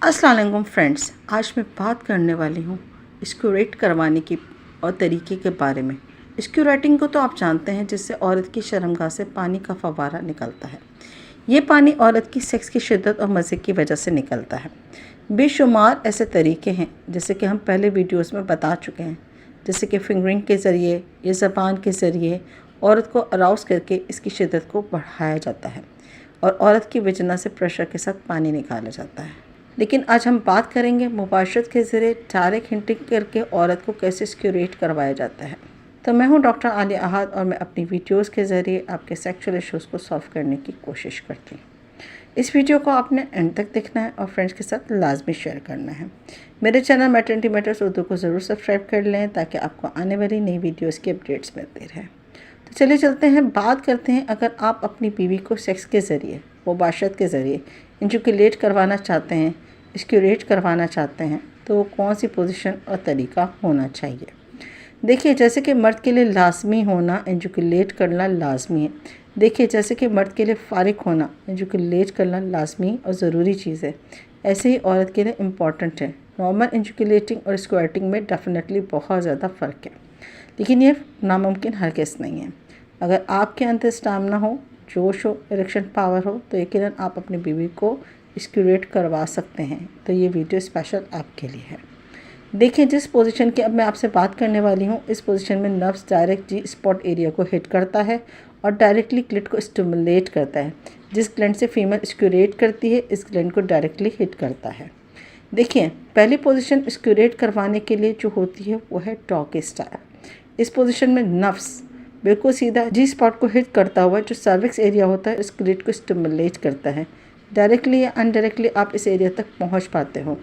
अस्सलाम वालेकुम फ्रेंड्स, आज मैं बात करने वाली हूँ स्क्यूरेट करवाने की और तरीके के बारे में। स्क्यूरेटिंग को तो आप जानते हैं, जिससे औरत की शर्मगाह से पानी का फव्वारा निकलता है। ये पानी औरत की सेक्स की शिद्दत और मज़े की वजह से निकलता है। बेशुमार ऐसे तरीके हैं जैसे कि हम पहले वीडियोस में बता चुके हैं, जैसे कि फिंगरिंग के ज़रिए या ज़बान के ज़रिए औरत को अराउज करके इसकी शिद्दत को बढ़ाया जाता है और औरत की वजना से प्रेशर के साथ पानी निकाला जाता है। लेकिन आज हम बात करेंगे मुबाशरत के ज़रिए डायरेक्ट हिंटिंग करके औरत को कैसे स्क्यूरेट करवाया जाता है। तो मैं हूं डॉक्टर आलिया अहद और मैं अपनी वीडियोस के ज़रिए आपके सेक्सुअल इश्यूज़ को सॉल्व करने की कोशिश करती हूँ। इस वीडियो को आपने एंड तक देखना है और फ्रेंड्स के साथ लाजमी शेयर करना है। मेरे चैनल मैटरनिटी मैटर्स उर्दू को ज़रूर सब्सक्राइब कर लें ताकि आपको आने वाली नई वीडियोज़ की अपडेट्स मिलती रहे। तो चलिए चलते हैं, बात करते हैं। अगर आप अपनी बीवी को सेक्स के ज़रिए, मुबाशरत के ज़रिए इंजुकुलेट करवाना चाहते हैं, स्क्यूरेट करवाना चाहते हैं, तो कौन सी पोजीशन और तरीका होना चाहिए। देखिए, जैसे कि मर्द के लिए लाजमी होना इंजुकुलेट करना लाजमी है। देखिए, जैसे कि मर्द के लिए फ़ारिग होना इंजुकुलेट करना लाजमी और ज़रूरी चीज़ है, ऐसे ही औरत के लिए इम्पॉर्टेंट है। नॉर्मल इंजुकुलेटिंग और स्क्वाटिंग में डेफिनेटली बहुत ज़्यादा फ़र्क है, लेकिन ये नामुमकिन हरगिज़ नहीं है। अगर आपके अंदर स्टैमिना हो, जोश हो, इरेक्शन पावर हो, तो यकीनन आप अपनी बीवी को स्क्यूरेट करवा सकते हैं। तो ये वीडियो स्पेशल आपके लिए है। देखिए, जिस पोजीशन की अब मैं आपसे बात करने वाली हूँ, इस पोजीशन में नर्व्स डायरेक्ट जी स्पॉट एरिया को हिट करता है और डायरेक्टली क्लिट को स्टिमुलेट करता है। जिस ग्लैंड से फीमेल स्क्यूरेट करती है, इस ग्लैंड को डायरेक्टली हिट करता है। देखिए, पहली पोजीशन स्क्यूरेट करवाने के लिए जो होती है वो है डॉगी स्टाइल। इस पोजीशन में नर्व्स बिल्कुल सीधा जी स्पॉट को हिट करता हुआ जो सर्विक्स एरिया होता है, इस क्लिट को स्टिमुलेट करता है। डायरेक्टली या अनडायरेक्टली आप इस एरिया तक पहुंच पाते हो।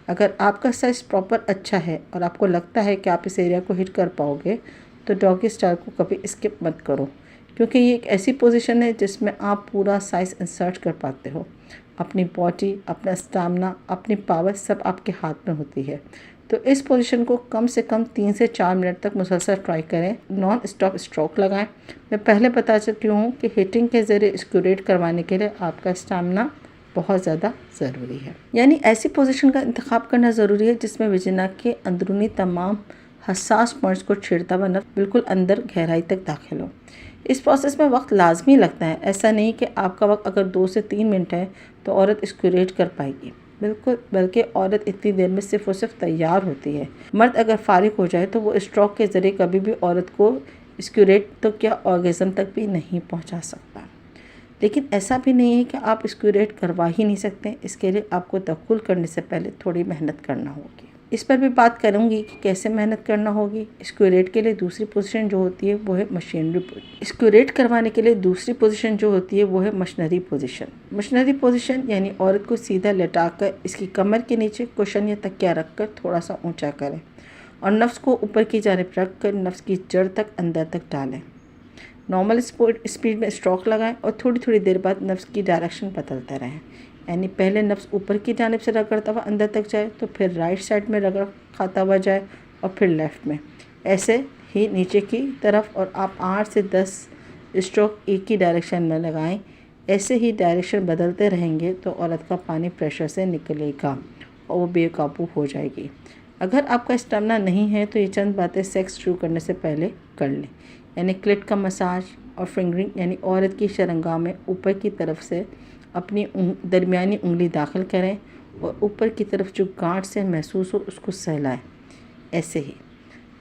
अगर आपका साइज़ प्रॉपर अच्छा है और आपको लगता है कि आप इस एरिया को हिट कर पाओगे, तो डॉगी स्टाइल को कभी स्किप मत करो, क्योंकि ये एक ऐसी पोजीशन है जिसमें आप पूरा साइज़ इंसर्ट कर पाते हो। अपनी बॉडी, अपना स्टैमिना, अपनी पावर सब आपके हाथ में होती है। तो इस पोजीशन को कम से कम 3 से 4 मिनट तक मुसलसल ट्राई करें। नॉन स्टॉप स्ट्रोक लगाएं। मैं पहले बता चुकी हूँ कि हिटिंग के ज़रिए स्क्यूरेट करवाने के लिए आपका स्टैमिना बहुत ज़्यादा ज़रूरी है, यानी ऐसी पोजीशन का इंतखाब करना ज़रूरी है जिसमें वजिना के अंदरूनी तमाम हसास पॉइंट्स को छेड़ता हुआ नर्व बिल्कुल अंदर गहराई तक दाखिल हो। इस प्रोसेस में वक्त लाजमी लगता है। ऐसा नहीं कि आपका वक्त अगर 2 से 3 मिनट है तो औरत स्क्यूरेट कर पाएगी, बिल्कुल, बल्कि औरत इतनी देर में सिर्फ और सिर्फ तैयार होती है। मर्द अगर फारिग हो जाए तो वो स्ट्रोक के ज़रिए कभी भी औरत को स्क्यूरेट तो क्या ऑर्गेज़म तक भी नहीं पहुंचा सकता। लेकिन ऐसा भी नहीं है कि आप स्क्यूरेट करवा ही नहीं सकते। इसके लिए आपको दखुल करने से पहले थोड़ी मेहनत करना होगी। इस पर भी बात करूंगी कि कैसे मेहनत करना होगी। स्क्यूरेट के लिए दूसरी पोजीशन जो होती है वो है मशीनरी पोजीशन। स्क्यूरेट करवाने के लिए दूसरी पोजीशन जो होती है वो है मशीनरी पोजीशन। मशीनरी पोजीशन यानी औरत को सीधा लेटाकर इसकी कमर के नीचे कुशन या तकिया रखकर थोड़ा सा ऊंचा करें और नफ्स को ऊपर की जानिब रख कर नफ्स की जड़ तक अंदर तक डालें। नॉर्मल स्पीड में स्ट्रोक लगाएं और थोड़ी थोड़ी देर बाद नफ्स की डायरेक्शन बदलते रहें। यानी पहले नफ्स ऊपर की जानिब से रगड़ता हुआ अंदर तक जाए, तो फिर राइट साइड में रगड़ खाता हुआ जाए और फिर लेफ़्ट में, ऐसे ही नीचे की तरफ। और आप 8 से 10 स्ट्रोक एक ही डायरेक्शन में लगाएं। ऐसे ही डायरेक्शन बदलते रहेंगे तो औरत का पानी प्रेशर से निकलेगा और वो बेकाबू हो जाएगी। अगर आपका स्टेमिना नहीं है तो ये चंद बातें सेक्स शुरू करने से पहले कर लें, यानी क्लिट का मसाज और फिंगरिंग, यानी औरत की शर्मगाह में ऊपर की तरफ से अपनी दरमियानी उंगली दाखिल करें और ऊपर की तरफ जो गांठ से महसूस हो उसको सहलाएं। ऐसे ही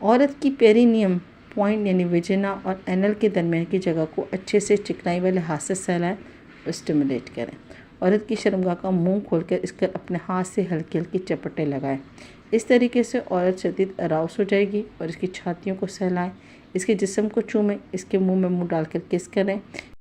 औरत की पेरिनियम पॉइंट यानी वजिना और एनल के दरमियान की जगह को अच्छे से चिकनाई वाले हाथ से सहलाएं और स्टिमुलेट करें। औरत की शर्मगाह का मुंह खोलकर इसकर अपने हाथ से हल्की हल्की चपटें लगाएं। इस तरीके से औरत शदीद अराउस हो जाएगी। और इसकी छातियों को सहलाएं, इसके जिस्म को चूमें, इसके मुंह में मुंह डालकर किस करें।